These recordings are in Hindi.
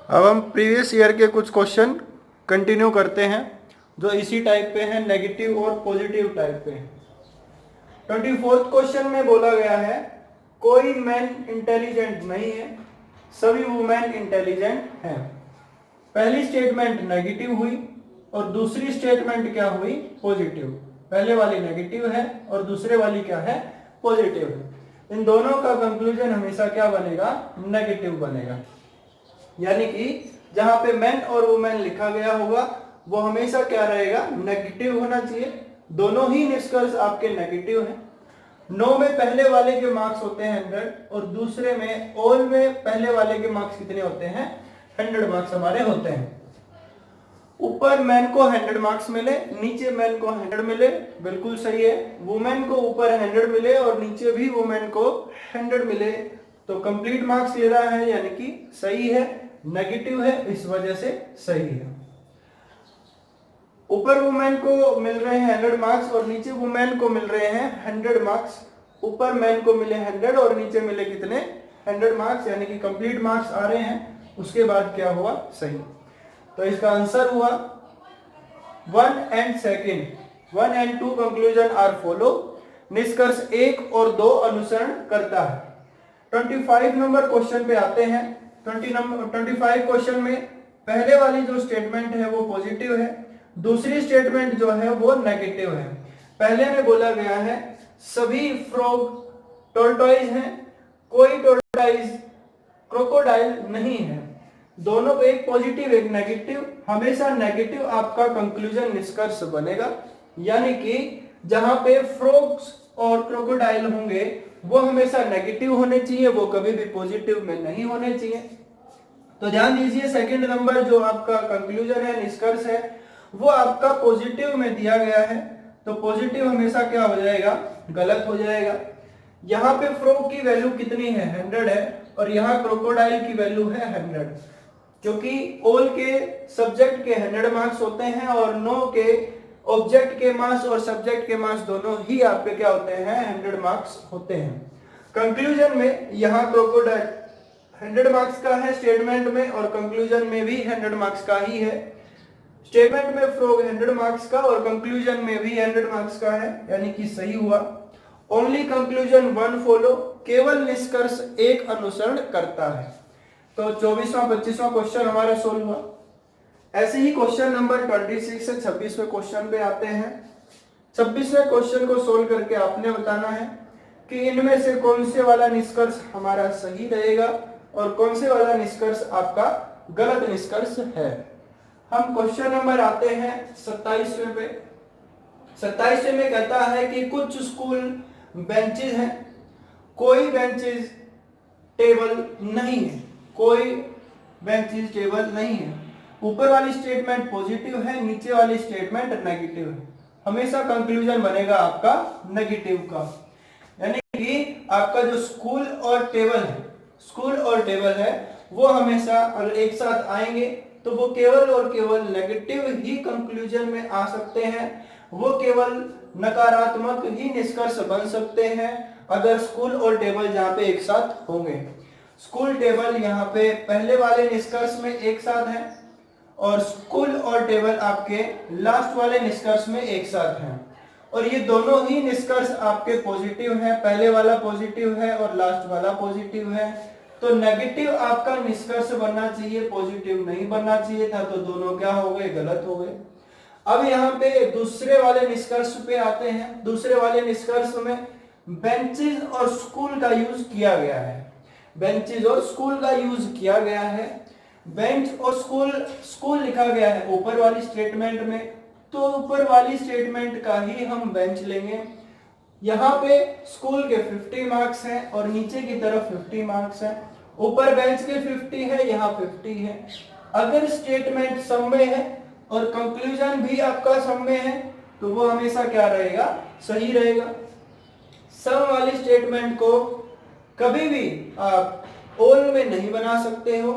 अब हम प्रीवियस ईयर के कुछ क्वेश्चन कंटिन्यू करते हैं जो इसी टाइप पे हैं, नेगेटिव और पॉजिटिव टाइप पे हैं। 24th क्वेश्चन में बोला गया है कोई मैन इंटेलिजेंट नहीं है, सभी वुमेन इंटेलिजेंट हैं। पहली स्टेटमेंट नेगेटिव हुई और दूसरी स्टेटमेंट क्या हुई, पॉजिटिव। पहले वाली नेगेटिव है और दूसरे वाली क्या है, पॉजिटिव है। इन दोनों का कंक्लूजन हमेशा क्या बनेगा, नेगेटिव बनेगा। यानी कि जहां पे मैन और वुमेन लिखा गया होगा वो हमेशा क्या रहेगा, नेगेटिव होना चाहिए। दोनों ही निष्कर्ष आपके नेगेटिव हैं। नो में पहले वाले के मार्क्स होते हैं 100 और दूसरे में ऑल में पहले वाले के मार्क्स कितने होते हैं, 100 मार्क्स हमारे होते हैं। ऊपर मैन को 100 मार्क्स मिले, नीचे मैन को 100 मिले, बिल्कुल सही है। वुमेन को ऊपर 100 मिले और नीचे भी वुमेन को 100 मिले तो कंप्लीट मार्क्स ले रहा है, यानी कि सही है। नेगेटिव है इस वजह से सही है। ऊपर वुमेन को मिल रहे हैं 100 मार्क्स और नीचे वुमेन को मिल रहे हैं 100 मार्क्स। ऊपर मैन को मिले 100 और नीचे मिले कितने, 100 मार्क्स, यानी कि कंप्लीट मार्क्स आ रहे हैं। उसके बाद क्या हुआ, सही। तो इसका आंसर हुआ 1 एंड 2 कंक्लूजन आर फॉलो। निष्कर्ष 1 और 2 अनुसरण करता है। 25 नंबर क्वेश्चन पे आते हैं। 25 क्वेश्चन में पहले वाली जो स्टेटमेंट है वो पॉजिटिव है, दूसरी स्टेटमेंट जो है वो नेगेटिव है। पहले में बोला गया है सभी फ्रॉग टोर्टोइज हैं, कोई टोर्टोइज क्रोकोडाइल नहीं है। दोनों पे एक पॉजिटिव एक नेगेटिव, हमेशा नेगेटिव आपका कंक्लूजन निष्कर्ष बनेगा। यानी कि जहां पे फ्रॉग्स और क्रोकोडाइल होंगे वो हमेशा नेगेटिव होने चाहिए, वो कभी भी पॉजिटिव में नहीं होने चाहिए। तो ध्यान दीजिए, सेकंड नंबर जो आपका कंक्लूजन है, निष्कर्ष है, वो आपका पॉजिटिव में दिया गया है। तो पॉजिटिव हमेशा क्या हो जाएगा, गलत हो जाएगा। यहाँ पे फ्रॉग की वैल्यू कितनी है, 100 है और यहाँ क्रोकोडाइल की वैल्यू है 100। क्योंकि ऑल के सब्जेक्ट के 100 मार्क्स होते हैं और नो के ऑब्जेक्ट के मार्क्स और सब्जेक्ट के मार्क्स दोनों ही आपके क्या होते हैं, 100 मार्क्स होते हैं। कंक्लूजन में यहाँ क्रोकोडाइल 100 मार्क्स का है स्टेटमेंट में और कंक्लूजन में भी 100 मार्क्स का ही है। स्टेटमेंट में फ्रॉग 100 मार्क्स का और कंक्लूजन में भी 100 मार्क्स का है, यानी कि सही हुआ। ओनली कंक्लूजन 1 फॉलो, केवल निष्कर्ष 1 अनुसरण करता है। तो 24वां 25वां क्वेश्चन हमारा सोल्व हुआ। ऐसे ही क्वेश्चन नंबर 26 से 26वें क्वेश्चन पे आते हैं। 26वें क्वेश्चन को सोल्व करके आपने बताना है कि इनमें से कौन से वाला निष्कर्ष हमारा सही रहेगा और कौन से वाला निष्कर्ष आपका गलत निष्कर्ष है। हम क्वेश्चन नंबर आते हैं 27वें पे। 27वें में कहता है कि कुछ स्कूल बेंचेज हैं, कोई बेंचेज टेबल नहीं है, कोई बेंचेज टेबल नहीं है। ऊपर वाली स्टेटमेंट पॉजिटिव है, नीचे वाली स्टेटमेंट नेगेटिव है। हमेशा कंक्लूजन बनेगा आपका नेगेटिव का। यानी कि आपका जो स्कूल और टेबल है वो हमेशा अगर एक साथ आएंगे तो वो केवल और केवल नेगेटिव ही कंक्लूजन में आ सकते हैं। वो केवल नकारात्मक ही निष्कर्ष बन सकते हैं अगर स्कूल और टेबल जहां पे एक साथ होंगे। स्कूल टेबल यहाँ पे पहले वाले निष्कर्ष में एक साथ है और स्कूल और टेबल आपके लास्ट वाले निष्कर्ष में एक साथ हैं। और ये दोनों ही निष्कर्ष आपके पॉजिटिव हैं, पहले वाला पॉजिटिव है और लास्ट वाला पॉजिटिव है। तो नेगेटिव आपका निष्कर्ष बनना चाहिए, पॉजिटिव नहीं बनना चाहिए था। तो दोनों क्या हो गए, गलत हो गए। अब यहाँ पे दूसरे वाले निष्कर्ष पे आते हैं। दूसरे वाले निष्कर्ष में बेंचेज और स्कूल का यूज किया गया है। बेंचेज और स्कूल का यूज किया गया है। बेंच और स्कूल लिखा गया है ऊपर वाली स्टेटमेंट में, तो ऊपर वाली स्टेटमेंट का ही हम बेंच लेंगे। यहाँ पे स्कूल के 50 मार्क्स हैं और नीचे की तरफ 50 मार्क्स हैं। ऊपर बेंच के 50 है, यहाँ 50 है। अगर स्टेटमेंट सम में है और कंक्लूजन भी आपका सम में है तो वो हमेशा क्या रहेगा, सही रहेगा। सम वाली स्टेटमेंट को कभी भी आप ऑल में नहीं बना सकते हो।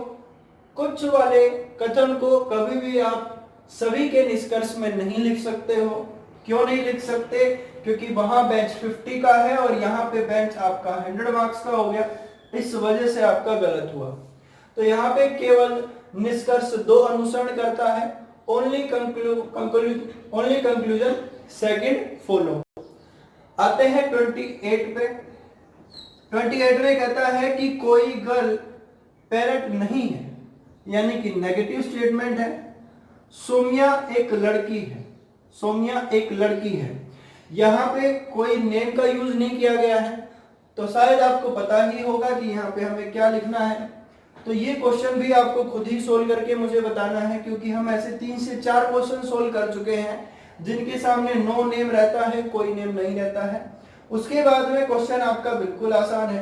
कुछ वाले कथन को कभी भी आप सभी के निष्कर्ष में नहीं लिख सकते हो। क्यों नहीं लिख सकते, क्योंकि वहां बेंच 50 का है और यहाँ पे बेंच आपका 100 मार्क्स का हो गया, इस वजह से आपका गलत हुआ। तो यहाँ पे केवल निष्कर्ष 2 अनुसरण करता है। Only conclusion second follow. आते हैं 28 पे। 28 में कहता है कि कोई गर्ल पैरट नहीं है, यानी कि नेगेटिव स्टेटमेंट है। सोम्या एक लड़की है, सोम्या एक लड़की है। यहाँ पे कोई नेम का यूज नहीं किया गया है, तो शायद आपको पता ही होगा कि यहाँ पे हमें क्या लिखना है। तो ये क्वेश्चन भी आपको खुद ही सोल्व करके मुझे बताना है, क्योंकि हम ऐसे 3 से 4 क्वेश्चन सोल्व कर चुके हैं जिनके सामने नो नेम रहता है, कोई नेम नहीं रहता है। उसके बाद में क्वेश्चन आपका बिल्कुल आसान है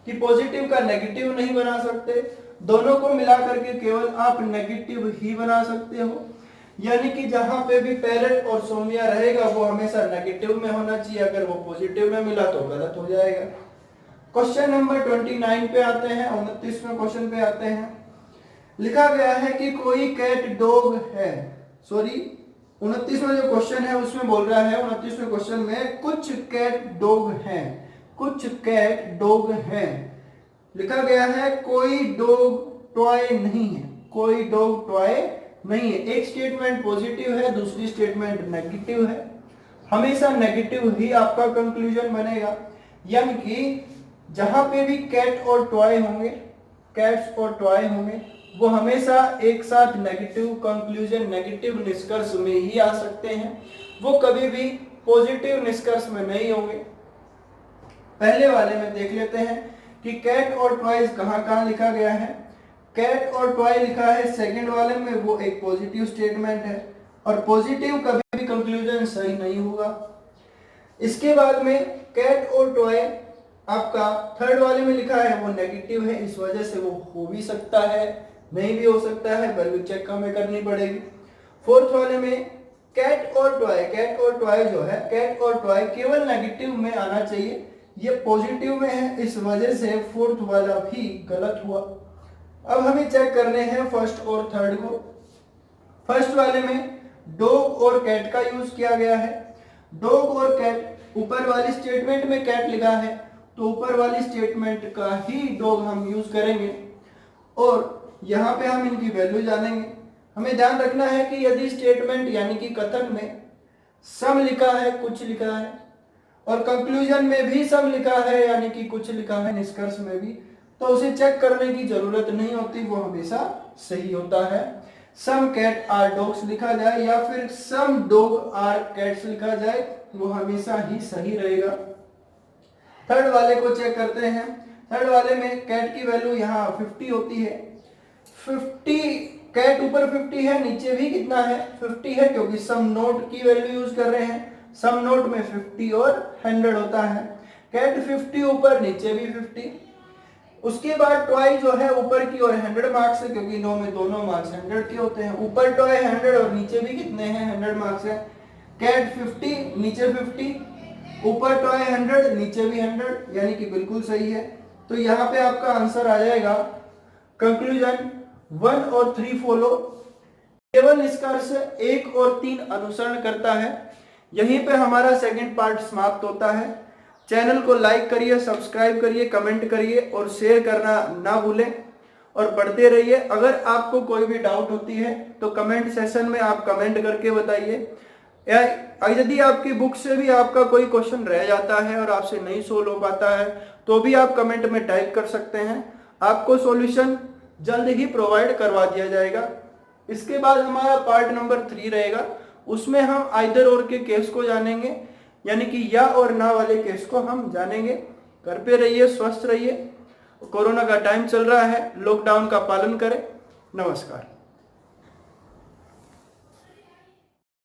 कि पॉजिटिव का नेगेटिव नहीं बना सकते, दोनों को मिला करके केवल आप नेगेटिव ही बना सकते हो। यानी कि जहां पे भी पैरट और सोम्या रहेगा वो हमेशा नेगेटिव में होना चाहिए, अगर वो पॉजिटिव में मिला तो गलत हो जाएगा। क्वेश्चन नंबर 29 पे आते हैं, 29वें क्वेश्चन पे आते हैं। लिखा गया है कि कोई कैट डॉग है, सॉरी 29वां जो क्वेश्चन है उसमें बोल रहा है, 29वें क्वेश्चन में कुछ कैट डॉग हैं, कुछ कैट डॉग हैं। लिखा गया है कोई डॉग टॉय नहीं है, कोई डॉग टॉय नहीं है। एक स्टेटमेंट पॉजिटिव है, दूसरी स्टेटमेंट नेगेटिव है। हमेशा नेगेटिव ही आपका कंक्लूजन बनेगा, यानी कि जहां पे भी कैट और टॉय होंगे, कैट्स और टॉय होंगे, वो हमेशा एक साथ नेगेटिव कंक्लूजन, नेगेटिव निष्कर्ष में ही आ सकते हैं, वो कभी भी पॉजिटिव निष्कर्ष में नहीं होंगे। पहले वाले में देख लेते हैं कि कैट और टॉयज कहां लिखा गया है। कैट और टॉय लिखा है सेकंड वाले में, वो एक पॉजिटिव स्टेटमेंट है, और पॉजिटिव कभी भी कंक्लूजन सही नहीं होगा। इसके बाद में कैट और टॉय आपका थर्ड वाले में लिखा है वो नेगेटिव है, इस वजह से वो हो भी सकता है, नहीं भी हो सकता है, वैल्यू चेक हमें करनी पड़ेगी। फोर्थ वाले में कैट और टॉय जो है, कैट और टॉय केवल नेगेटिव में आना चाहिए, ये पॉजिटिव में है, इस वजह से फोर्थ वाला भी गलत हुआ। अब हमें चेक करने हैं फर्स्ट और थर्ड को। फर्स्ट वाले में डॉग और कैट का यूज किया गया है। डॉग और कैट, ऊपर वाली स्टेटमेंट में कैट लिखा है तो ऊपर वाली स्टेटमेंट का ही डॉग हम यूज करेंगे, और यहाँ पे हम इनकी वैल्यू जानेंगे। हमें ध्यान रखना है कि यदि स्टेटमेंट यानी कि कथन में सम लिखा है, कुछ लिखा है, और कंक्लूजन में भी सम लिखा है यानी कि कुछ लिखा है, निष्कर्ष में भी, तो उसे चेक करने की जरूरत नहीं होती, वो हमेशा सही होता है। सम कैट आर डॉग्स लिखा जाए या फिर सम डॉग आर कैट्स लिखा जाए, वो हमेशा ही सही रहेगा। थर्ड वाले को चेक करते हैं। थर्ड वाले में कैट की वैल्यू यहाँ 50 होती है। 50 कैट ऊपर 50 है, नीचे भी कितना है 50 है, क्योंकि सम नोट की वैल्यू यूज कर रहे हैं। सम नोट में 50 और 100 होता है। कैट 50 ऊपर, नीचे भी 50। उसके बाद टॉय जो है ऊपर की और 100 मार्क्स है, क्योंकि 9 में दोनों मार्क्स 100 के होते हैं। ऊपर टॉय 100 और नीचे भी कितने हैं 100 मार्क्स है। कैट 50, नीचे 50, ऊपर टॉय 100, नीचे भी 100, यानी कि बिल्कुल सही है। तो यहाँ पे आपका आंसर आ जाएगा कंक्लूजन 1 और 3 फॉलो। केवल निष्कर्ष 1 और 3 अनुसरण करता है। यहीं पे हमारा सेकंड पार्ट समाप्त होता है। चैनल को लाइक करिए, सब्सक्राइब करिए, कमेंट करिए और शेयर करना ना भूलें, और पढ़ते रहिए। अगर आपको कोई भी डाउट होती है तो कमेंट सेशन में आप कमेंट करके बताइए, या यदि आपकी बुक से भी आपका कोई क्वेश्चन रह जाता है और आपसे नहीं सोल्व हो पाता है तो भी आप कमेंट में टाइप कर सकते हैं, आपको सॉल्यूशन जल्द ही प्रोवाइड करवा दिया जाएगा। इसके बाद हमारा पार्ट नंबर 3 रहेगा, उसमें हम आइदर और के केस को जानेंगे, यानी कि या और ना वाले केस को हम जानेंगे। घर पे रहिए, स्वस्थ रहिए, कोरोना का टाइम चल रहा है, लॉकडाउन का पालन करें। नमस्कार।